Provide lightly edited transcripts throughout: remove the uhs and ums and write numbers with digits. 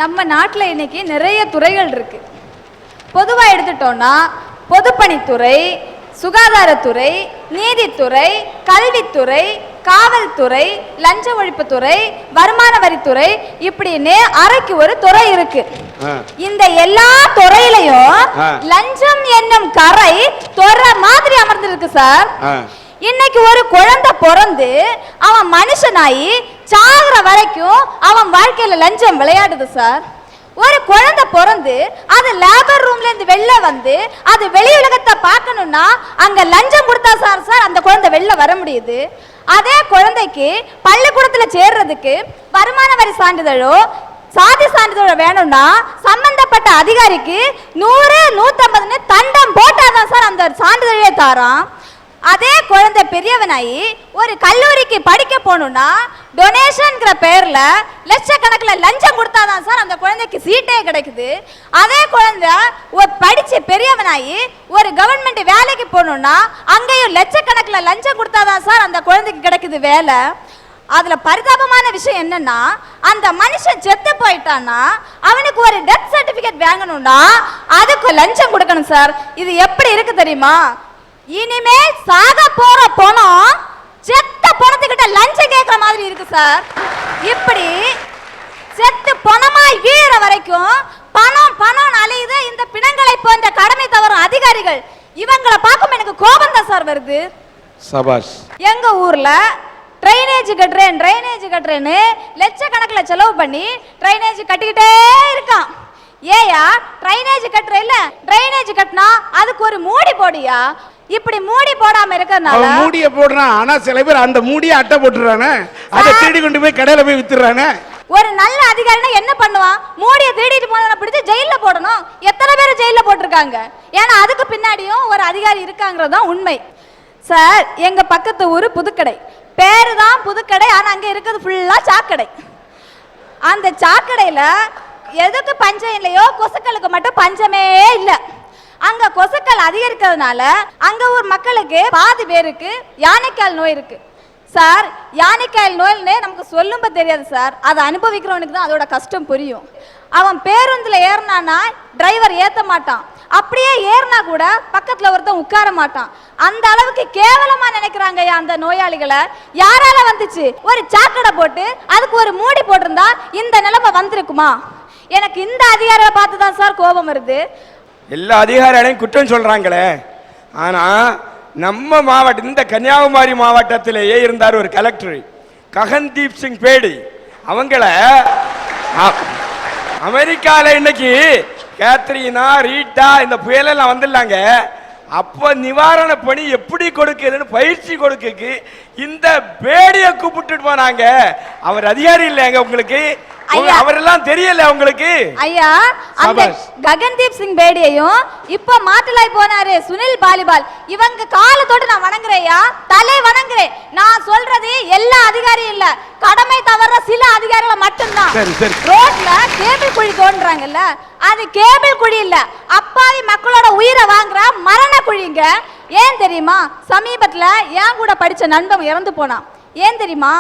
நம்ம நாட்டில் இன்னைக்கு நிறைய துறைகள் இருக்கு. பொதுவாக எடுத்துட்டோம்னா பொதுப்பணித்துறை, சுகாதாரத்துறை, நீதித்துறை, கல்வித்துறை, காவல்துறை, லஞ்ச ஒழிப்புத்துறை, வருமான வரித்துறை, இப்படின்னு அறைக்கு ஒரு துறை இருக்கு. இந்த எல்லா துறையிலையும் லஞ்சம் என்னும் கரை துறை மாதிரி அமர்ந்திருக்கு சார். இன்னைக்கு ஒரு குழந்தை பிறந்து அவன் மனுஷனாயி சாகுற வரைக்கும் அவன் வாழ்க்கையில லஞ்சம் விளையாடுது சார். ஒரு குழந்தை பிறந்து அது லேபர் ரூம்ல இருந்து வெளில வந்து அது வெளி உலகத்தை பார்க்கணும்னா அங்க லஞ்சம் கொடுத்தா சார் அந்த குழந்தை வெளில வர முடியுது. அதே குழந்தைக்கு பள்ளிக்கூடத்துல சேர்றதுக்கு வருமான வரி சான்றிதழோ சாதி சான்றிதழோ வேணும்னா சம்பந்தப்பட்ட அதிகாரிக்கு 100-150 தண்டம் போட்டாதான் சார் அந்த சான்றிதழே தாரான். அதே குழந்தை பெரியவனாயி ஒரு கல்லூரிக்கு படிக்க போகணும்னா டொனேஷன்ங்கிற பேர்ல லட்சக்கணக்கில் லஞ்சம் கொடுத்தாதான் சார் அந்த குழந்தைக்கு சீட்டே கிடைக்குது. அதே குழந்தை படிச்சு பெரியவனாயி ஒரு கவர்மெண்ட் வேலைக்கு போகணும்னா அங்கேயும் லட்சக்கணக்கில் லஞ்சம் கொடுத்தாதான் சார் அந்த குழந்தைக்கு கிடைக்குது வேலை. அதுல பரிதாபமான விஷயம் என்னன்னா அந்த மனுஷன் செத்து போயிட்டான்னா அவனுக்கு ஒரு டெத் சர்டிபிகேட் வாங்கணும்னா அதுக்கு லஞ்சம் கொடுக்கணும் சார். இது எப்படி இருக்கு தெரியுமா? இனிமேல் சாக போற பணம் செத்த பணத்துக்கிட்ட லஞ்சம் கேட்கிற மாதிரி இருக்கு சார். இப்படி செத்து பணமாய் வீழ வரைக்கும் பணம் பணம் அலையுது இந்த பிணங்களை போன்ற கடமை தவறும் அதிகாரிகள். இவங்களை பார்க்கும் எனக்கு கோபம் தான் சார் வருது. சபாஷ். எங்க ஊர்ல ட்ரைனேஜ் கட்டுறேன்னு லட்சக்கணக்கில் செலவு பண்ணி ட்ரைனேஜ் கட்டிக்கிட்டே இருக்கான். ஏயா ட்ரைனேஜ் கட்டுற இல்ல, ட்ரைனேஜ் கட்டினா அதுக்கு ஒரு மூடி போடியா? இப்படி மூடி போடாம இருக்கறனால மூடிய போடுறான். ஆனா சில பேர் அந்த மூடியை அட்டை போட்டுறானே, அதை தேடி கொண்டு போய் கடையில போய் வித்துறானே. ஒரு நல்ல அதிகாரினா என்ன பண்ணுவான்? மூடியை தேடிட்டு போனவனை பிடிச்சு ஜெயில போடணும். எத்தனை பேர் ஜெயில போட்டிருக்காங்க? ஏன்னா அதுக்கு பின்னாடியும் ஒரு அதிகாரி இருக்காங்கிறது தான் உண்மை சார். எங்க பக்கத்து ஊரு புதுக்கடை, பேரு தான் புதுக்கடை, ஆனா அங்க இருக்கிறது ஃபுல்லா சாக்கடை. அந்த சாக்கடையில எதுக்கு பஞ்சம் இல்லையோ கொசுக்களுக்கு மட்டும் பஞ்சமே இல்லை. அங்க கொசுக்கள் அதிகரிக்கிறதுனால அங்க ஊர் மக்களுக்கு பாதி பேருக்கு யானைக்கால் நோய் இருக்கு சார். யானைக்கால் நோய்னு நமக்கு சொல்லும்ப தெரியாது சார், அதை அனுபவிக்கிறவனுக்கு தான் அதோட கஷ்டம் புரியும். அவன் பேருந்துல ஏறினானா டிரைவர் ஏத்த மாட்டான், அப்படியே ஏறினா கூட பக்கத்துல ஒருத்தன் உட்கார மாட்டான். அந்த அளவுக்கு கேவலமா நினைக்கிறாங்க அந்த நோயாளிகளை. யாரால வந்துச்சு? ஒரு சாக்கடை போட்டு அதுக்கு ஒரு மூடி போட்டிருந்தா இந்த நிலைமை வந்திருக்குமா? எனக்கு இந்த அதிகாரியை பார்த்து தான் சார் கோபம் வருது. எல்லா அதிகாரிகளையும் குற்றம் சொல்றாங்களே, ஆனா நம்ம மாவட்டம் இந்த கன்னியாகுமரி மாவட்டத்திலேயே இருந்தார் ஒரு கலெக்டர் ககன்தீப் சிங் பேடி. அவங்கள அமெரிக்கால இன்னைக்கு கேத்ரீனா ரீட்டா இந்த புயலெல்லாம் வந்துடலாங்க. அப்ப நிவாரண பணி எப்படி கொடுக்குதுன்னு பயிற்சி கொடுக்கு இந்த பேடியை கூப்பிட்டு போனாங்க. அவர் அதிகாரி இல்லைங்க உங்களுக்கு? அவரெல்லாம் தெரியல உங்களுக்கு? ஐயா, அந்த ககன்தீப் சிங் பேடியையும் இப்ப மாட்டலாய் போனாரு சுனில் பாலிபால், இவங்க காலத்தோடு நான் வணங்குறேயா, தலை வணங்குறேன். நான் சொல்றது எல்லா அதிகாரியும் இல்ல, கடமை தவற சில அதிகாரிகளை மட்டும்தான். ரோட்ல கேபிள் குழி தோன்றாங்கல்ல, அது கேபிள் குழி இல்ல, அப்பாவி மக்களோட உயிரை வாங்குற மரண குழிங்க. ஏன் தெரியுமா? சமீபத்துல என் கூட படிச்ச நண்பன் இறந்து போனான். ஏன் தெரியுமா?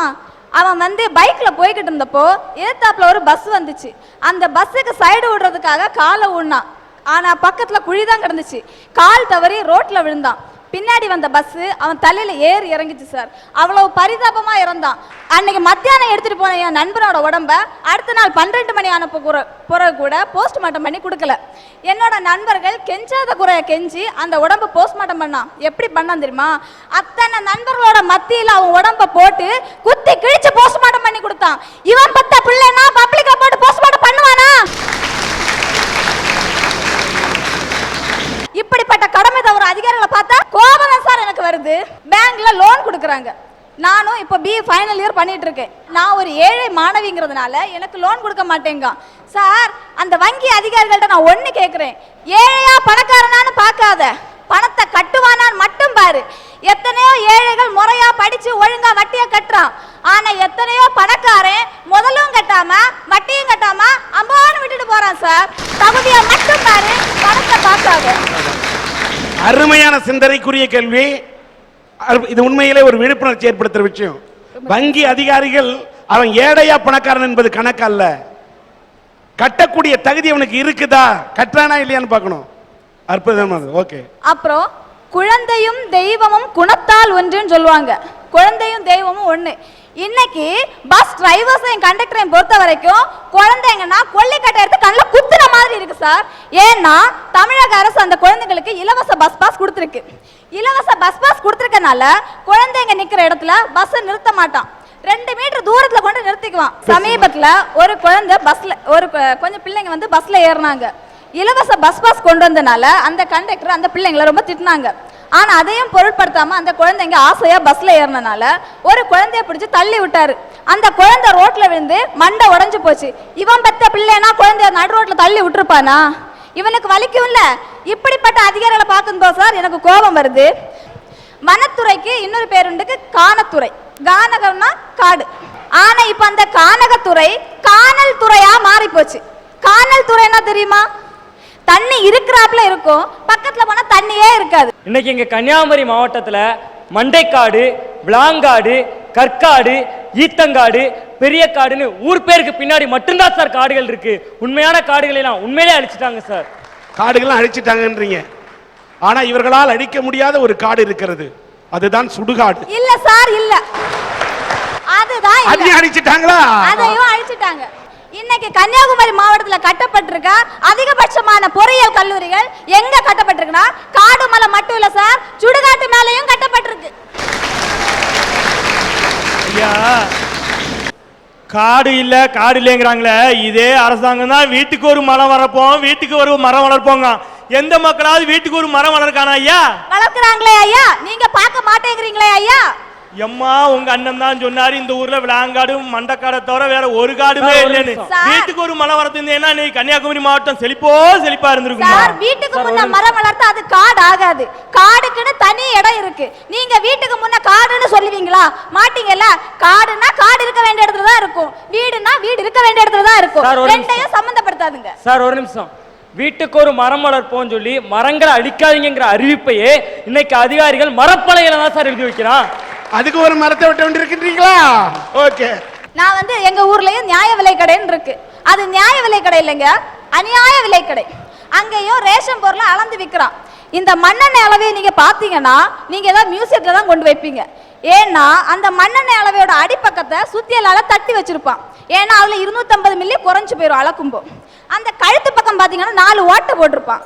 அவன் பைக்ல போய்கிட்டு இருந்தப்போ எதிர்த்தாப்புல ஒரு பஸ் வந்துச்சு. அந்த பஸ்ஸுக்கு சைடு விடுறதுக்காக காலை ஊடினான். ஆனா பக்கத்துல குழிதான் கிடந்துச்சு. கால் தவறி ரோட்ல விழுந்தான். பின்னாடி வந்த பஸ் அவன் தலையில ஏறி இறங்கிச்சு சார். அவ்வளவு பரிதாபமா இறந்தான். அன்னைக்கு மத்தியானம் எடுத்துட்டு போன என் நண்பனோட உடம்ப அடுத்த நாள் 12 மணி ஆன பிறகு கூட போஸ்ட்மார்ட்டம் பண்ணி கொடுக்கல. என்னோட நண்பர்கள் கெஞ்சாத குறைய கெஞ்சி அந்த உடம்ப போஸ்ட்மார்ட்டம் பண்ணான். எப்படி பண்ணான் தெரியுமா? அத்தனை நண்பர்களோட மத்தியில அவன் உடம்ப போட்டு குத்தி கிழிச்சு போஸ்ட்மார்ட்டம் பண்ணி கொடுத்தான். இவன் பத்த பிள்ளைனா பப்ளிக்கா போட்டு போஸ்ட்மார்ட்டம் பண்ணுவானா? இப்படிப்பட்ட கடமை தவறு அதிகாரிகளை பார்த்தா கோபம் சார் எனக்கு வருது. பேங்க்ல லோன் கொடுக்குறாங்க. நானும் இப்போ BA ஃபைனல் இயர் பண்ணிட்டு இருக்கேன். நான் ஒரு ஏழை மாணவிங்கிறதுனால எனக்கு லோன் கொடுக்க மாட்டேங்க சார். அந்த வங்கி அதிகாரிகள்ட்ட நான் ஒண்ணு கேட்கிறேன், ஏழையா பணக்காரனான்னு பார்க்காத, பணத்தை கட்டுவானான்னு மட்டும் பாரு. எத்தனையோ ஏழைகள் முறையா படிச்சு ஒழுங்கா வட்டியை கட்டுறான். ஆனா எத்தனையோ பணக்காரன் முதலும் கட்டாம வட்டியும் கட்டாம அம்பான்னு விட்டுட்டு போறான் சார். தகுதியை மட்டும் பாரு, பணத்தை பார்க்காத. அருமையான சிந்தனைக்குரிய கேள்வி. இது உண்மையிலே ஒரு விழிப்புணர்ச்சி ஏற்படுத்துற விஷயம். வங்கி அதிகாரிகள் அவன் ஏழையா பணக்காரன் என்பது கணக்கு அல்ல. கட்டக்கூடிய தகுதி அவனுக்கு இருக்குதா, கட்டுறானா இல்லையான்னு பார்க்கணும். அற்புதமானது. ஓகே. அப்புறம் குழந்தையும் தெய்வமும் குணத்தால் ஒன்றுன்னு சொல்லுவாங்க. குழந்தையும் தெய்வமும் ஒண்ணு. இன்னைக்கு பஸ் டிரைவர்ஸையும் கண்டக்டரையும் பொறுத்த வரைக்கும் குழந்தைங்கன்னா கொல்லிக்கட்டை எடுத்து கண்ணில் குத்துற மாதிரி இருக்கு சார். ஏன்னா தமிழக அரசு அந்த குழந்தைங்களுக்கு இலவச பஸ் பாஸ் கொடுத்துருக்கு. இலவச பஸ் பாஸ் கொடுத்துருக்கனால குழந்தைங்க நிக்கிற இடத்துல பஸ் நிறுத்த மாட்டான், 2 மீட்டர் தூரத்துல கொண்டு நிறுத்திக்குவான். சமீபத்துல ஒரு குழந்தை பஸ்ல கொஞ்சம் பிள்ளைங்க வந்து பஸ்ல ஏறினாங்க. இலவச பஸ் பாஸ் கொண்டு வந்தனால அந்த கண்டக்டர் அந்த பிள்ளைங்களை ரொம்ப திட்டினாங்க. ஆனா அதையும் பொருட்படுத்தாம அந்த குழந்தைங்க ஆசையா பஸ்ல ஏறினால ஒரு குழந்தைய பிடிச்சு தள்ளி விட்டாரு. அந்த குழந்தை ரோட்ல விழுந்து மண்டை உடைஞ்சு போச்சு. இவன் பெத்த பிள்ளைனா குழந்தைய நடு ரோட்ல தள்ளி விட்டுருப்பானா? இவனுக்கு வலிக்கும் இல்ல. இப்படிப்பட்ட அதிகாரிகளை பார்க்கும்போது சார் எனக்கு கோபம் வருது. வனத்துறைக்கு இன்னொரு பேருண்டுக்கு கானத்துறை. கானகம்னா காடு. ஆனா இப்ப அந்த கானகத்துறை கானல் துறையா மாறி போச்சு. கானல் துறைனா தெரியுமா? தண்ணி இருக்கிறாப்புல இருக்கும், பக்கத்துல போனா தண்ணியே இருக்காது. இன்னைக்கு எங்க கன்னியாகுமரி மாவட்டத்துல மண்டைக்காடு, விளாங்காடு, கற்காடு, ஈத்தங்காடு, பெரிய காடுன்னு ஊர் பேருக்கு பின்னாடி மட்டும்தான் சார் காடுகள் இருக்கு. உண்மையான காடுகளை எல்லாம் உண்மையிலே அழிச்சிட்டாங்க சார். காடுகள்லாம் அழிச்சிட்டாங்கன்றீங்க. ஆனா இவர்களால் அழிக்க முடியாத ஒரு காடு இருக்கிறது, அதுதான் சுடுகாடு. இல்ல சார், இல்ல, அதுதான் அதையும் அழிச்சிட்டாங்களா? அதையும் அழிச்சிட்டாங்க. இன்னைக்கு கன்னியாகுமரி மாவட்டத்துல கட்டப்பட்டிருக்க அதிகபட்சமான பொறியியல் கல்லூரிகள் எங்க கட்டப்பட்டிருக்குன்னா காடு மலை மட்டும் இல்ல சார், சுடுகாட்டு மேலையும் கட்டப்பட்டிருக்கு. ஐயா, காடு இல்ல காடு இல்லைங்கிறாங்களே, இதே அரசாங்கம் தான் வீட்டுக்கு ஒரு மரம் வளர்ப்போம், வீட்டுக்கு ஒரு மரம் வளர்ப்போங்க. எந்த மக்களாவது வீட்டுக்கு ஒரு மரம் வளர்க்கானா ஐயா? வளர்க்குறாங்களே ஐயா, நீங்க பார்க்க மாட்டேங்கிறீங்களே ஐயா. எம்மா, உங்க அண்ணன் தான் சொன்னாரு இந்த ஊர்ல விளாங்காடு மண்டக்காடை தவிர வேற ஒரு காடுமே இல்லைன்னு. வீட்டுக்கு ஒரு மரம் வளர்த்திருந்தேன்னா நீ கன்னியாகுமரி மாவட்டம் செழிப்பா இருந்திருக்கும். சார், வீட்டுக்கு முன்ன மரம் வளர்த்தா அது காடு ஆகாது. காடுக்குன்னு தனி இடம் இருக்கு. நீங்க வீட்டுக்கு முன்ன காடுன்னு சொல்லுவீங்களா? மாட்டீங்கல்ல. காடுனா காடு இருக்க வேண்டிய இடத்துல தான் இருக்கும், வீடுனா வீடு இருக்க வேண்டிய இடத்துல தான் இருக்கும். ரெண்டையும் சம்பந்தப்படுத்தாதுங்க சார். ஒரு நிமிஷம். வீட்டுக்கு ஒரு மரம் வளர்ப்போம் சொல்லி மரங்களை அழிக்காதீங்கிற அறிவிப்பையே இன்னைக்கு அதிகாரிகள் மரப்பலகையில தான் சார் எழுதி வைக்கிறான். அதுக்கு ஒரு மரத்தை விட்டு கொண்டிருக்கின்றீங்களா? ஓகே. நான் வந்து எங்க ஊர்லயும் நியாய விலை கடைன்னு இருக்கு. அது நியாய விலை கடை இல்லைங்க, அநியாய விலை கடை. அங்கேயும் ரேஷன் பொருளை அளந்து விற்கிறான். இந்த மண்ணெண்ணெய் அளவை நீங்க பாத்தீங்கன்னா நீங்க ஏதாவது மியூசியத்துல தான் கொண்டு வைப்பீங்க. ஏன்னா அந்த மண்ணெண்ணெய் அளவையோட அடிப்பக்கத்தை சுத்தியலால தட்டி வச்சிருப்பான். ஏன்னா அதுல 250 மில்லி குறைஞ்சு போயிடும் அளக்கும்போ. அந்த கழுத்து பக்கம் பாத்தீங்கன்னா 4 ஓட்டை போட்டிருப்பான்.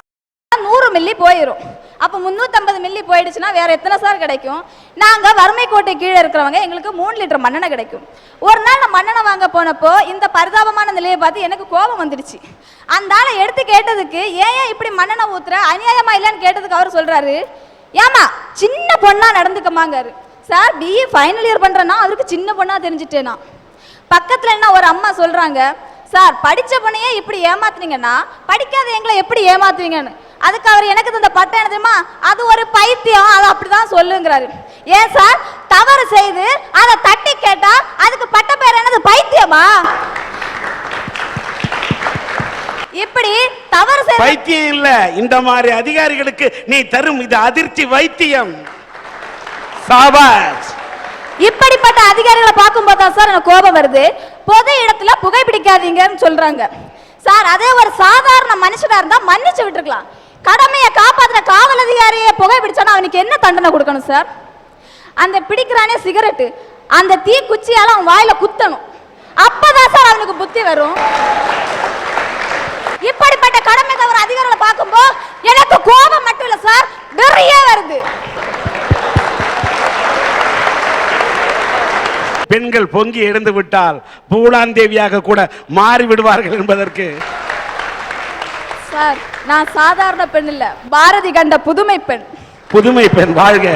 100 மில்லி போயிடும். அப்போ 350 மில்லி போயிடுச்சுன்னா வேற எத்தனை சார் கிடைக்கும்? நாங்க வறுமை கோட்டை கீழே இருக்கிறவங்க எங்களுக்கு 3 லிட்டர் மண்ணெண்ணெய் கிடைக்கும். ஒரு நாள் நான் மண்ணெண்ணெய் வாங்க போனப்போ இந்த பரிதாபமான நிலையை பார்த்து எனக்கு கோபம் வந்துடுச்சு. அந்த ஆளை எடுத்து கேட்டதுக்கு ஏன் இப்படி மண்ணெண்ணெய் ஊத்துற, அநியாயமா இல்லைன்னு கேட்டதுக்கு அவர் சொல்றாரு, ஏமா சின்ன பொண்ணா நடந்துக்கமாங்காரு. சார், பிஏ ஃபைனல் இயர் பண்றேன்னா அவருக்கு சின்ன பொண்ணா தெரிஞ்சுட்டேனா. பக்கத்துல என்ன ஒரு அம்மா சொல்றாங்க, சார் படிச்ச பொண்ணையே இப்படி ஏமாத்துனீங்கன்னா படிக்காத எங்களை எப்படி ஏமாத்துவீங்கன்னு. அதுக்கு அவர் எனக்கு இந்த பட்டம் என்ன தெரியுமா, அது ஒரு பைத்தியம், அது அப்படிதான் சொல்லுங்கிறாரு. ஏன் சார், தவறு செய்து அதை தட்டி கேட்டா அதுக்கு பட்ட பேர் என்னது, பைத்தியமா? இப்படி தவறு செய்து பைத்தியம் இல்ல, இந்த மாதிரி அதிகாரிகளுக்கு நீ தரும் இது அதிர்ச்சி வைத்தியம். சாபாஷ். இப்படிப்பட்ட அதிகாரிகளை பார்க்கும்போது தான் சார் எனக்கு கோபம் வருது. பொது இடத்துல புகைப்பிடிக்காதீங்கன்னு சொல்றாங்க சார். அதே ஒரு சாதாரண மனுஷனா இருந்தா மன்னிச்சு விட்டுருக்கலாம். கடமையை காப்பாற்றுற காவல் அதிகாரியை புகைப்பிடிச்சானா அவனுக்கு என்ன தண்டனை கொடுக்கணும் சார்? அந்த பிடிக்கிறானே சிகரெட்டு, அந்த தீ குச்சியால அவன் வாயில குத்தணும். அப்பதான் சார் அவனுக்கு புத்தி வரும். இப்படிப்பட்ட கடமை தவிர அதிகாரிகளை பார்க்கும்போது எனக்கு கோபம் மட்டும் இல்ல சார், வெறியே வருது. பெண்கள் பொங்கி எழுந்து விட்டால் பூலாந்தேவியாக கூட மாறி விடுவார்கள் என்பதற்கு சார், நான் சாதாரண பெண் இல்ல, பாரதி கண்ட புதுமை பெண். புதுமை பெண் வாழ்க.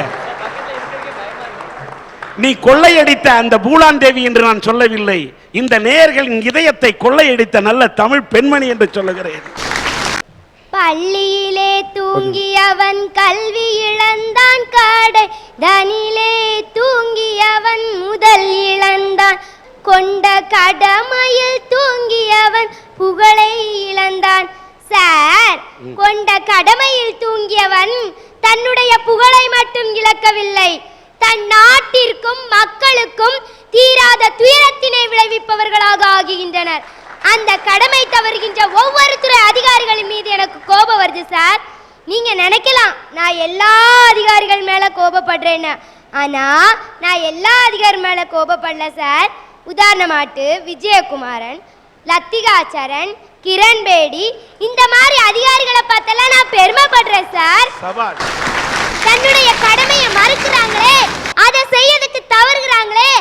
நீ கொள்ளையடித்த அந்த பூலாந்தேவி என்று நான் சொல்லவில்லை, இந்த நேயர்களின் இதயத்தை கொள்ளையடித்த நல்ல தமிழ் பெண்மணி என்று சொல்லுகிறேன். பள்ளியிலே தூங்கியவன் கல்வி இழந்தான், காடை தனிலே தூங்கியவன் முதல் இழந்தான், கொண்ட கடமையில் தூங்கியவன் புகழை இழந்தான். சார், கொண்ட கடமையில் தூங்கியவன் தன்னுடைய புகழை மட்டும் இழக்கவில்லை, தன் நாட்டிற்கும் மக்களுக்கும் தீராத துயரத்தினை விளைவிப்பவர்களாக ஆகின்றனர். அந்த கடமை தவறுகின்ற சார். நீங்க நினைக்கலாம் நான் எல்லா அதிகாரிகள் மேல கோபப்படுறேன்னு. ஆனா நான் எல்லா அதிகாரி மேல கோபப்படல சார். உதாரணமாட்டு விஜயகுமாரன், லத்திகாச்சரன், கிரண் பேடி இந்த மாதிரி அதிகாரிகளை பார்த்தெல்லாம் நான் பெருமைப்படுறேன் சார். தன்னுடைய கடமையை மறுக்கிறாங்களே, அதை செய்யறதுக்கு தவறுகிறாங்களே,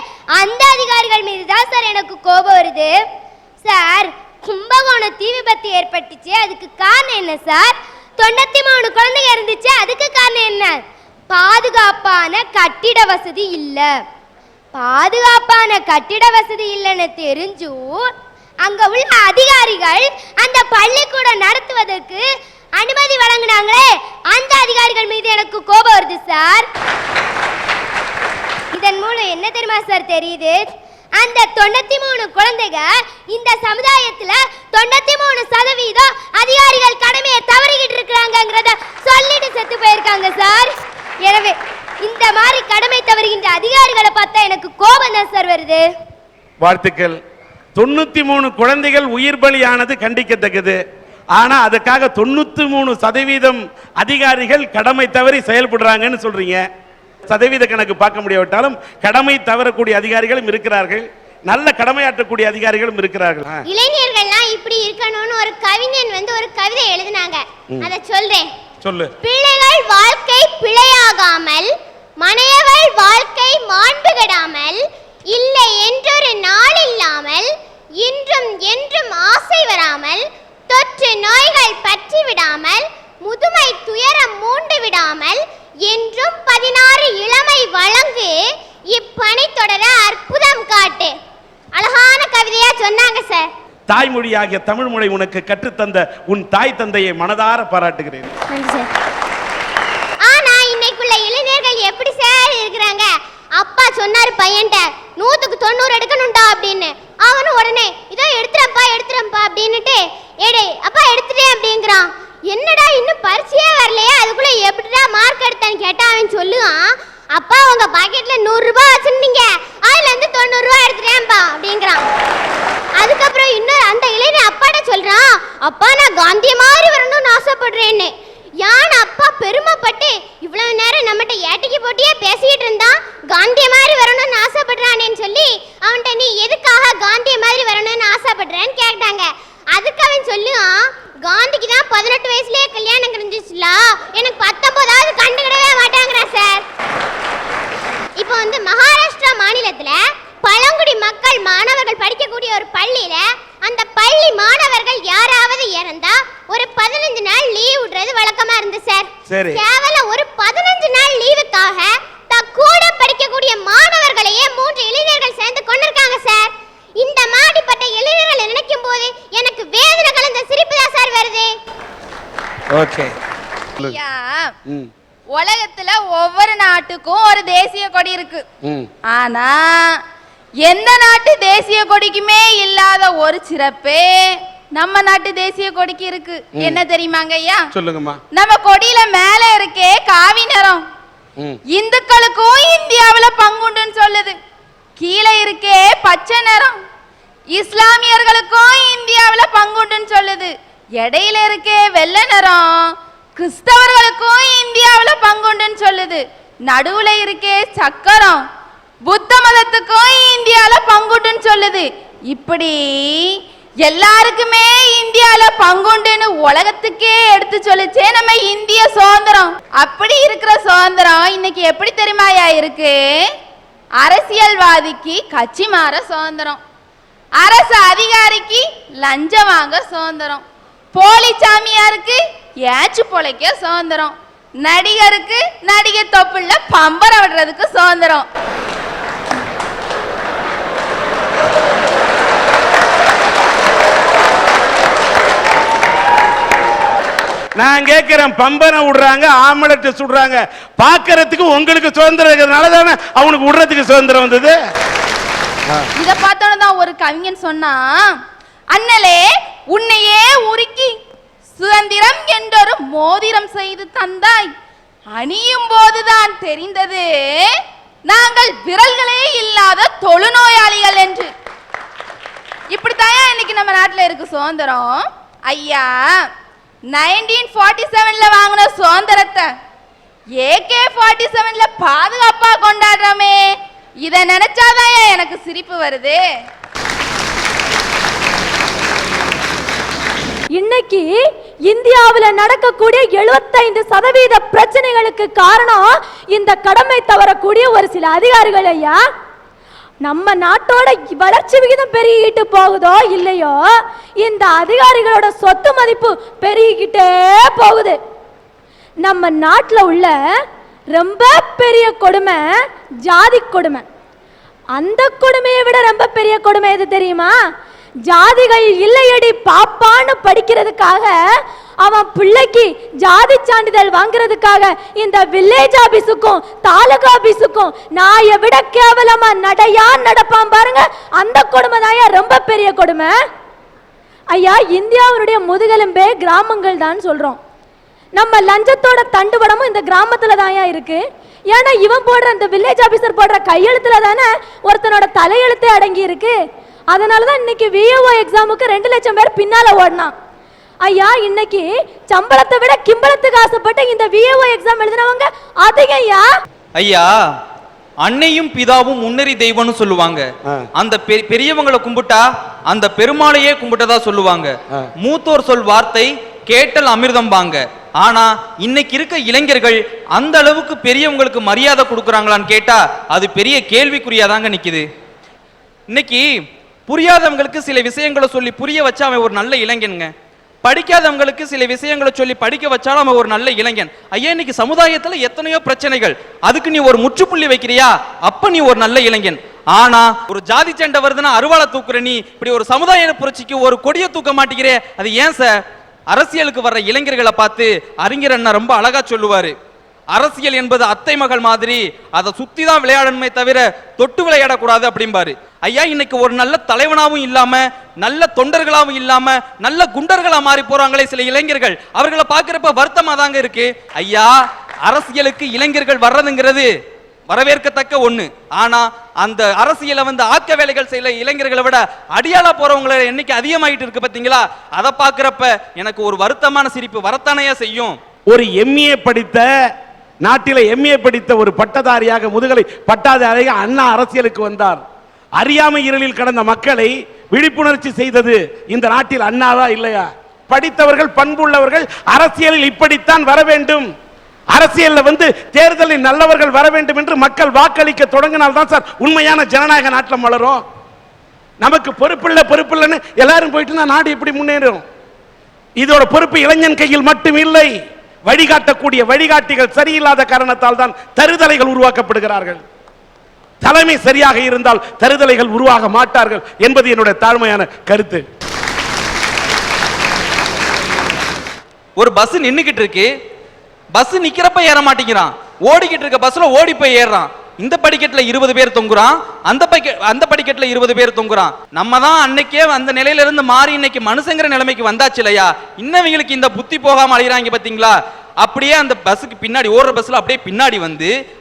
அந்த அதிகாரிகள் மீது தான் சார் எனக்கு கோபம் வருது. சார், கும்பகோணம் தீ விபத்து ஏற்பட்டுச்சு, அதுக்கு காரணம் என்ன சார்? 93 குழந்தைங்க இருந்துச்சு, அதுக்கு காரணம் என்ன? பாதுகாப்பான கட்டிட வசதி இல்ல. பாதுகாப்பான கட்டிட வசதி இல்லைன்னு தெரிஞ்சும் அங்க உள்ள அதிகாரிகள் அந்த பள்ளிக்கூடம் நடத்துவதற்கு அனுமதி வழங்கினாங்களே, அந்த அதிகாரிகள் மீது எனக்கு கோபம் வருது சார். இதன் மூலம் என்ன தெரியுமா சார் தெரியுது? அந்த 93 குழந்தைங்க இந்த சமுதாயத்துல 93% அதிகாரிகள் கடமையை தவறிக்கிட்டு இருக்கிறாங்கிறத சொல்லிட்டு செத்து போயிருக்காங்க சார். எனவே இந்த மாதிரி கடமை தவறுகின்ற அதிகாரிகளை பார்த்தா எனக்கு கோபம் தான் சார் வருது. வாழ்த்துக்கள். 93 குழந்தைகள் உயிர் பலியானது கண்டிக்கத்தக்கது. ஆனா அதுக்காக 93% அதிகாரிகள் கடமை தவறி செயல்படுறாங்கன்னு சொல்றீங்க. சதவீத கணக்கு பார்க்க முடியாவிட்டாலும் கடமை தவறக்கூடிய அதிகாரிகளும் இருக்கிறார்கள், நல்ல கடமையாற்றக்கூடிய அதிகாரிகளும் இருக்கிறார்கள். இளைஞர்கள்லாம் இப்படி இருக்கணும்னு ஒரு கவிஞன் ஒரு கவிதை எழுதினாங்க. அத சொல்றேன். சொல்லு. பிள்ளைகள் வாழ்க்கை பிழையாகாமல், மனையவள் வாழ்க்கை மாண்பு கெடாமல், இல்லை என்றொரு நாள் இல்லாமல், இன்றும் என்றும் ஆசை வராமல், தொற்று நோய்கள் பற்றி விடாமல், முதுமை துயரம் மூண்டு விடாமல், என்றும் 16 இளமை வழங்கு, இப்பணி தொடர அற்புதம் காட்டு. அழகான கவிதையா சொன்னாங்க சார். தாய்மொழியாகிய தமிழ் மொழி உனக்கு கற்றுத்தந்த உன் தாய் தந்தையை மனதார பாராட்டுகிறேன். ஆனா இன்னைக்குள்ள இளைஞர்கள் எப்படி சார் இருக்கிறாங்க? அப்பா சொன்னாரு பையன்ட்ட 100க்கு 90 எடுக்கணும்டா அப்படின்னு. அவனும் உடனே இதோ எடுத்துறப்பா அப்படின்னுட்டு ஏடே அப்பா எடுத்துட்டேன் அப்படிங்கிறான். என்னடா இன்னும் பரிசையே வரலையே, அதுக்குள்ள எப்படிடா மார்க் எடுத்தான்னு கேட்டா அவன் சொல்லுவான், அப்பா உங்க பாக்கெட்ல 100 ரூபாய் வச்சிருந்தீங்க, அதுல இருந்து 90 ரூபாய் எடுத்துட்டேன்பா அப்படிங்கிறான். அதுக்கப்புறம் இன்னும் அந்த இளைஞன் அப்பாட்ட சொல்றான், அப்பா நான் காந்தி மாதிரி வரணும்னு ஆசைப்படுறேன்னு. யான் அப்பா பெருமைப்பட்டு இவ்வளவு நேரம் நம்மகிட்ட ஏட்டிக்கு போட்டியே பேசிட்டு இருந்தான், காந்தி மாதிரி வரணும்னு ஆசைப்படுறானேன்னு சொல்லி அவன்கிட்ட நீ எதுக்காக காந்தி மாதிரி வரணும்னு ஆசைப்படுறேன்னு கேட்டாங்க. அதுக்கு அவன் சொல்லுவான், காந்திக்கு தான் 18 வயசுலயே கல்யாணம் கிடைச்சிச்சுல, எனக்கு 19ஆவது கண்டுக்கிடவே மாட்டாங்கிறா சார். இப்போ மகாராஷ்டிரா மாநிலத்துல பழங்குடி மக்கள் மாணவர்கள் படிக்கக்கூடிய ஒரு பள்ளியில அந்த பள்ளி மாணவர்கள் யாராவது இறந்தா ஒரு 15 நாள் லீவ் விடுறது வழக்கமா இருந்து சார். கேவலம் ஒரு 15 நாள் லீவுக்காக கூட படிக்கக்கூடிய மாணவர்களையே 3 இளைஞர்கள் சேர்ந்து கொண்டிருக்காங்க சார். இந்த மாடிப்பட்ட இளைஞர்களை நினைக்கும் போது எனக்கு வேதனை கலந்த சிரிப்பு தான் சார் வருது. ஓகே. உலகத்துல ஒவ்வொரு நாட்டுக்கும் ஒரு தேசிய கொடி இருக்கு. ஆனா எந்த நாட்டு தேசிய கொடிக்குமே இல்லாத ஒரு சிறப்பே நம்ம நாட்டு தேசிய கொடிக்கு இருக்கு. என்ன தெரியுமாங்க ஐயா? சொல்லுங்கம்மா. நம்ம கொடியில மேல இருக்கே காவி நிறம், இந்துக்களுக்கும் இந்தியாவுல பங்குண்டுன்னு சொல்லுது. கீழே இருக்கே பச்சை நிறம், இஸ்லாமியர்களுக்கும் இந்தியாவுல பங்குண்டுன்னு சொல்லுது. இடையில இருக்கே வெள்ளை நிறம், கிறிஸ்தவர்களுக்கும் இந்தியாவுல பங்குண்டுன்னு சொல்லுது. நடுவுல இருக்கே சக்கரம், புத்த மதத்துக்கும் இந்தியால பங்குண்டுன்னு சொல்லுது. இப்படி எல்லாருக்குமே இந்தியால பங்குண்டுன்னு உலகத்துக்கே எடுத்து சொல்லிச்சே நம்ம இந்திய சுதந்திரம். அப்படி இருக்கிற சுதந்திரம் இன்னைக்கு எப்படி தெரியுமாயா இருக்கு? அரசியல்வாதிக்கு கட்சி மாற சுதந்திரம், அரசு அதிகாரிக்கு லஞ்சம் வாங்க சுதந்திரம், போலி சாமியாருக்கு ஏச்சு பொழைக்க சுதந்திரம், நடிகருக்கு நடிகை தொப்புள்ள பம்பரம் விடுறதுக்கு சுதந்திரம். நான் கேட்கிறேன், பம்பரம் விடுறாங்க, ஆம்பளை சுடுறாங்க, பாக்குறதுக்கு உங்களுக்கு சுதந்திரம் இருக்கிறதுனால தானே அவனுக்கு விடுறதுக்கு சுதந்திரம் வந்தது. இத பார்த்தோன்னு தான் ஒரு கவிஞன் சொன்னா, அண்ணலே உன்னையே உருக்கி சுதந்திரம் என்றொரு மோதிரம் செய்து தந்தாய், அணியும் போதுதான் தெரிந்தது நாங்கள் விரல்களே இல்லாத தொழுநோயாளிகள் என்று. இப்படித்தாயா இன்னைக்கு நம்ம நாட்டில் இருக்கு சுதந்திரம். ஐயா, 1947ல வாங்கின சுதந்திரத்தை AK-47ல பாதுகாப்பா கொண்டாடுறோமே, இத நினைச்சாதான் எனக்கு சிரிப்பு வருது. இன்னைக்கு இந்தியாவில் நடக்கக்கூடிய 75% பிரச்சனைகளுக்கு காரணம் இந்த கடமை தவறக்கூடிய ஒரு சில அதிகாரிகள் ஐயா. நம்ம நாட்டோட வளர்ச்சி விகிதம் பெருகிட்டு போகுதோ இல்லையோ, இந்த அதிகாரிகளோட சொத்து மதிப்பு பெருகிக்கிட்டே போகுது. நம்ம நாட்டில் உள்ள ரொம்ப பெரிய கொடுமை ஜாதி கொடுமை. அந்த கொடுமையை விட ரொம்ப பெரிய கொடுமை எது தெரியுமா? ஜாதிகள் இல்லையடி பாப்பான்னு படிக்கிறதுக்காக அவன் பிள்ளைக்கு ஜாதி சான்றிதழ் வாங்குறதுக்காக இந்த வில்லேஜ் ஆபீஸுக்கும் தாலுகா ஆபீஸுக்கும் நாயை விட கேவலமா நடையான் நடப்பான் பாருங்க. அந்த கொடுமை தான் ரொம்ப பெரிய கொடுமை ஐயா. இந்தியாவுடைய முதுகெலும்பே கிராமங்கள் தான் சொல்றோம். நம்ம லஞ்சத்தோட தண்டுவடமும் இந்த கிராமத்துல தான் இருக்கு. ஏன்னா இவன் போடுற அந்த வில்லேஜ் ஆபீசர் போடுற கையெழுத்துல தானே ஒருத்தனோட தலையெழுத்தே அடங்கி இருக்கு. அதனாலதான் இன்னைக்கு VAO எக்ஸாமுக்கு 2 லட்சம் பேர் பின்னால ஓடினான் ஐயா. இன்னைக்கு சம்பளத்தை விட கிம்பளத்துக்கு ஆசைப்பட்டு இந்த VAO எக்ஸாம் எழுதினவங்க அதிகம் ஐயா. ஐயா, அன்னையும் பிதாவும் முன்னறி தெய்வம்னு சொல்லுவாங்க. அந்த பெரியவங்களை கும்பிட்டா அந்த பெருமாளையே கும்பிட்டதா சொல்லுவாங்க. மூத்தோர் சொல் வார்த்தை கேட்டல் அமிர்தம் வாங்க. ஆனா இன்னைக்கு இருக்க இளைஞர்கள் அந்த அளவுக்கு பெரியவங்களுக்கு மரியாதை கொடுக்கறாங்களான்னு கேட்டா அது பெரிய கேள்விக்குறியாதாங்க நிக்குது. இன்னைக்கு புரியாதவங்களுக்கு சில விஷயங்களை சொல்லி புரிய வச்சா அவன் ஒரு நல்ல இளைஞனுங்க. படிக்காதவங்களுக்கு சில விஷயங்களை சொல்லி படிக்க வச்சாலும் அவன் ஒரு நல்ல இளைஞன். ஐயா, இன்னைக்கு சமுதாயத்துல எத்தனையோ பிரச்சனைகள், அதுக்கு நீ ஒரு முற்றுப்புள்ளி வைக்கிறியா, அப்ப நீ ஒரு நல்ல இளைஞன். ஆனா ஒரு ஜாதி சண்டை வருதுன்னா அருவாளை தூக்குற நீ இப்படி ஒரு சமுதாய புரட்சிக்கு ஒரு கொடியை தூக்க மாட்டேங்கிறே, அது ஏன் சார்? அரசியலுக்கு வர்ற இளைஞர்களை பார்த்து அறிஞர் அண்ணா ரொம்ப அழகா சொல்லுவாரு, அரசியல் என்பது அத்தை மகள் மாதிரி, அதை சுத்தி தான் விளையாடணுமே தவிர தொட்டு விளையாடக்கூடாது அப்படிம்பாரு. ஐயா, இன்னைக்கு ஒரு நல்ல தலைவனாவும் இல்லாம நல்ல தொண்டர்களாவும் இல்லாம நல்ல குண்டர்களா மாறி போறாங்களே சில இளைஞர்கள், அவர்களை பார்க்கிறப்ப வருத்தமா தாங்க இருக்கு. ஐயா, அரசியலுக்கு இளைஞர்கள் வர்றதுங்கிறது வரவேற்கத்தக்க ஒண்ணு. ஆனா அந்த அரசியலை ஆக்க வேலைகள் செய்யல இளைஞர்களை விட அடியாளா போறவங்களை எண்ணிக்கை அதிகமாயிட்டு இருக்கு பாத்தீங்களா? அதை பார்க்கிறப்ப எனக்கு ஒரு வருத்தமான சிரிப்பு வரத்தானையா செய்யும். ஒரு MA படித்த நாட்டில MA படித்த ஒரு பட்டதாரியாக முதுகலை பட்டதாரியாக அண்ணா அரசியலுக்கு வந்தார். அறியாமை இருளில் கடந்த மக்களை விழிப்புணர்ச்சி செய்தது இந்த நாட்டில் அண்ணாவா இல்லையா? படித்தவர்கள் பண்புள்ளவர்கள் அரசியலில் இப்படித்தான் வர வேண்டும், அரசியல்ல தேர்தலில் நல்லவர்கள் வர வேண்டும் என்று மக்கள் வாக்களிக்க தொடங்கினால்தான் சார் உண்மையான ஜனநாயக நாட்டில் வளரும். நமக்கு பொறுப்பில்லைன்னு எல்லாரும் போயிட்டு நாடு எப்படி முன்னேறும்? இதோட பொறுப்பு இளைஞன் கையில் மட்டும் இல்லை, வழிகாட்டக்கூடிய வழிகாட்டிகள் சரியில்லாத காரணத்தால் தான் தருதலைகள் உருவாக்கப்படுகிறார்கள். தலைமை சரியாக இருந்தால் தருதலைகள் உருவாக மாட்டார்கள் என்பது என்னுடைய தாழ்மையான கருத்து. ஒரு பஸ் நின்னுகிட்டு இருக்கு, பஸ் நிக்கிறப்ப ஏற மாட்டேங்கிறான், ஓடிக்கிட்டு இருக்க பஸ்ல ஓடி போய் ஏறான். இந்த படிக்கட்டுல 20 பேர் தொங்குறான், அந்த படிக்கட்டுல 20 பேர் தொங்குறான். நம்ம தான் அன்னைக்கே அந்த நிலையில இருந்து மாறி இன்னைக்கு மனுஷங்கிற நிலைமைக்கு வந்தாச்சு இல்லையா? இன்னவங்களுக்கு இந்த புத்தி போகாம அழைகிறாங்க பாத்தீங்களா? அப்படியே அந்த பஸ்ஸுக்கு பின்னாடி ஓடுற பஸ்ல அப்படியே பின்னாடி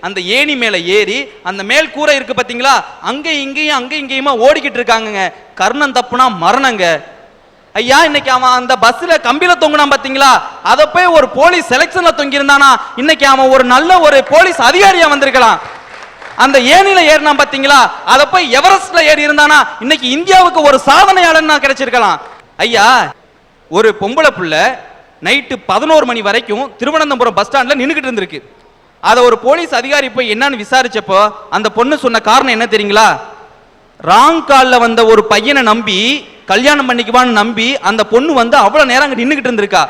அந்த ஏணி மேல ஏறி அந்த மேல் கூரை இருக்கு பாத்தீங்களா, அங்க இங்கேயுமா ஓடிக்கிட்டு இருக்காங்க. கர்ணம் தப்புனா மரணங்க. ஐயா, இன்னைக்கு அவன் அந்த பஸ்ல கம்பியில தொங்குனான் பாத்தீங்களா, அத போய் ஒரு போலீஸ் செலக்ஷன்ல தொங்கி இருந்தானா இன்னைக்கு அவன் ஒரு நல்ல ஒரு போலீஸ் அதிகாரியா வந்திருக்கலாம். அந்த ஏணில ஏறினா பாத்தீங்களா, அத போய் எவரெஸ்ட்ல ஏறி இருந்தானா இன்னைக்கு இந்தியாவுக்கு ஒரு சாதனையாளன் கிடைச்சிருக்கலாம். ஐயா, ஒரு பொம்பளை புள்ள நைட்டு 11 மணி வரைக்கும் திருவனந்தபுரம் பஸ் ஸ்டாண்ட்ல நின்னுகிட்டு இருந்திருக்கு. அத ஒரு போலீஸ் அதிகாரி போய் என்னன்னு விசாரிச்சப்போ அந்த பொண்ணு சொன்ன காரணம் என்ன தெரியுங்களா? ராங் கால்ல வந்த ஒரு பையனை நம்பி கல்யாணம் பண்ணிக்குவான்னு நம்பி அந்த பொண்ணு அவ்வளவு நேரம் அங்க நின்னுகிட்டு இருந்திருக்கா.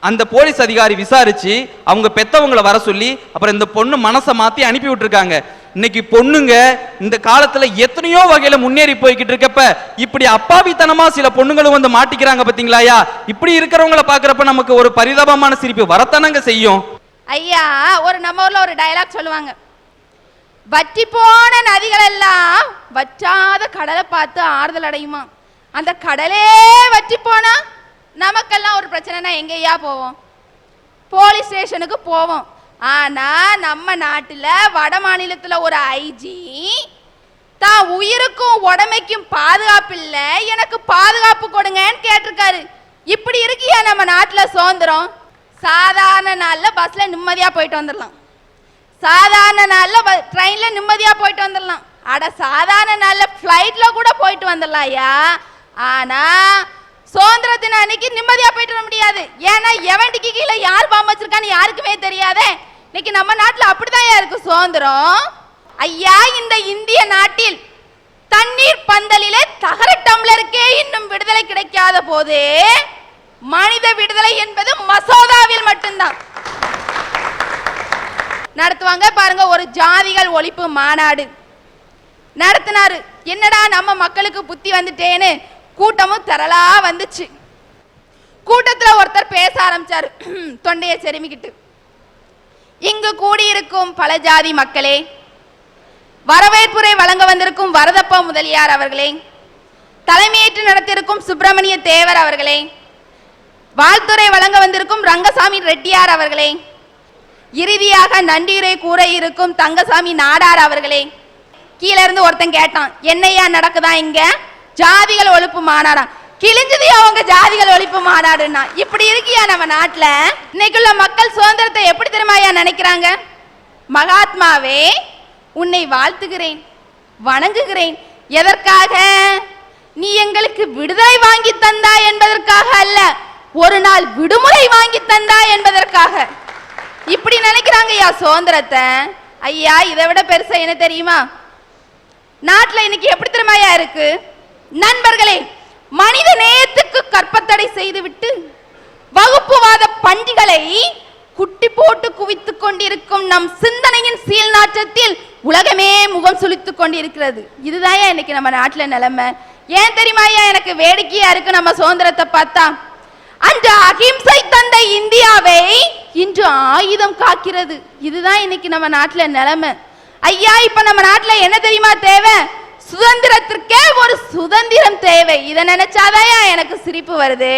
அந்த போலீஸ் அதிகாரி விசாரிச்சு அவங்க பெத்தவங்களை வர சொல்லி அப்புறம் இந்த பொண்ணு மனசை மாத்தி அனுப்பி விட்டுருக்காங்க. இன்னைக்கு பொண்ணுங்க இந்த காலத்துல எத்தனையோ வகையில முன்னேறி போய்கிட்டு இருக்கப்ப இப்படி அப்பாவித்தனமா சில பொண்ணுங்களும் மாட்டிக்கிறாங்க பாத்தீங்களாயா? இப்படி இருக்கிறவங்களை பாக்குறப்ப நமக்கு ஒரு பரிதாபமான சிரிப்பு வரத்தானங்க செய்யும். ஐயா, நம்ம ஊர்ல ஒரு டயலாக் சொல்லுவாங்க, வற்றி போன நதிகள் எல்லாம் வற்றாத கடலை பார்த்து ஆறுதல் அடையுமா. அந்த கடலே வற்றி போனா நமக்கெல்லாம் ஒரு பிரச்சனைனா எங்கேயா போவோம்? போலீஸ் ஸ்டேஷனுக்கு போவோம். ஆனா நம்ம நாட்டுல வட மாநிலத்துல ஒரு IG தான் உயிருக்கும் உடமைக்கும் பாதுகாப்பு இல்லை, எனக்கு பாதுகாப்பு கொடுங்கன்னு கேட்டிருக்காரு. இப்படி இருக்கியா நம்ம நாட்டுல சுதந்திரம்? சாதாரண நாள்ல பஸ்ல நிம்மதியா போயிட்டு வந்துடலாம், சாதாரண நாள்ல ட்ரெயின்ல நிம்மதியா போயிட்டு வந்துடலாம், அட சாதாரண நாள்ல ஃப்ளைட்ல கூட போயிட்டு வந்துடலாம் ஐயா. ஆனா சுதந்திரத்தின் அன்னைக்கு நிம்மதியா போயிட்டு வர முடியாது. ஏன்னா எவன்டிக்கு கீழே யார் பாம்பு வச்சிருக்கான்னு யாருக்குமே தெரியாதே. இன்னைக்கு நம்ம நாட்டுல அப்படிதான் இருக்கு சுதந்திரம். ஐயா, இந்த இந்திய நாட்டில் தண்ணீர் பந்தலிலே தகர டம்ளருக்கே இன்னும் விடுதலை கிடைக்காத போது மனித விடுதலை என்பது மசோதாவில் மட்டும்தான் நடத்துவாங்க. பாருங்க, ஒரு ஜாதிகள் ஒழிப்பு மாநாடு நடத்தினாரு. என்னடா நம்ம மக்களுக்கு புத்தி வந்துட்டேன்னு கூட்டமும் திரளா வந்துச்சு. கூட்டத்துல ஒருத்தர் பேச ஆரம்பிச்சாரு தொண்டைய செருமிக்கிட்டு. இங்கு கூடியிருக்கும் பல ஜாதி மக்களே, வரவேற்புரை வழங்க வந்திருக்கும் வரதப்பா முதலியார் அவர்களே, தலைமையேற்று நடத்தியிருக்கும் சுப்பிரமணிய தேவர் அவர்களே, வாழ்த்துறை வழங்க வந்திருக்கும் ரங்கசாமி ரெட்டியார் அவர்களே, இறுதியாக நன்றியுரை கூற இருக்கும் தங்கசாமி நாடார் அவர்களே. கீழே இருந்து ஒருத்தன் கேட்டான், என்னையா நடக்குதா இங்க ஜாதிகள் ஒழிப்பு மாநாடா? கிழிஞ்சது அவங்க ஜாதிகள் ஒழிப்பு மாநாடுன்னா. இப்படி இருக்கியா நம்ம நாட்டுல? இன்னைக்குள்ள மக்கள் சுதந்திரத்தை எப்படி தெரியுமாயா நினைக்கிறாங்க? மகாத்மாவே, உன்னை வாழ்த்துகிறேன், வணங்குகிறேன். எதற்காக? நீ எங்களுக்கு விடுதலை வாங்கி தந்தா என்பதற்காக அல்ல, ஒரு நாள் விடுமுறை வாங்கி தந்தா என்பதற்காக. இப்படி நினைக்கிறாங்க ஐயா சுதந்திரத்தை. ஐயா, இதை விட பெருசா என்ன தெரியுமா? நாட்டுல இன்னைக்கு எப்படி தெரியுமாயா இருக்கு? நண்பர்களே, மனித நேயத்துக்கு கற்பத்தடை செய்துவிட்டு வகுப்புவாத பண்டிகளை குட்டி போட்டு குவித்துக் கொண்டிருக்கும் நம் சிந்தனையின் சீல் நாற்றத்தில் உலகமே முகம் சுளித்துக் கொண்டிருக்கிறது. இதுதான் இன்னைக்கு நம்ம நாட்டுல நிலைமை. ஏன் தெரியுமாயா எனக்கு வேடிக்கையா இருக்கு நம்ம சுதந்திரத்தை பார்த்தா? அன்று அகிம்சை தந்த இந்தியாவை இன்று ஆயுதம் காக்கிறது. இதுதான் இன்னைக்கு நம்ம நாட்டுல நிலைமை. ஐயா, இப்ப நம்ம நாட்டுல என்ன தெரியுமா தேவை? சுதந்திரத்திற்கே ஒரு சுதந்திரம் தேவை. இதை நினைச்சாதான் எனக்கு சிரிப்பு வருது.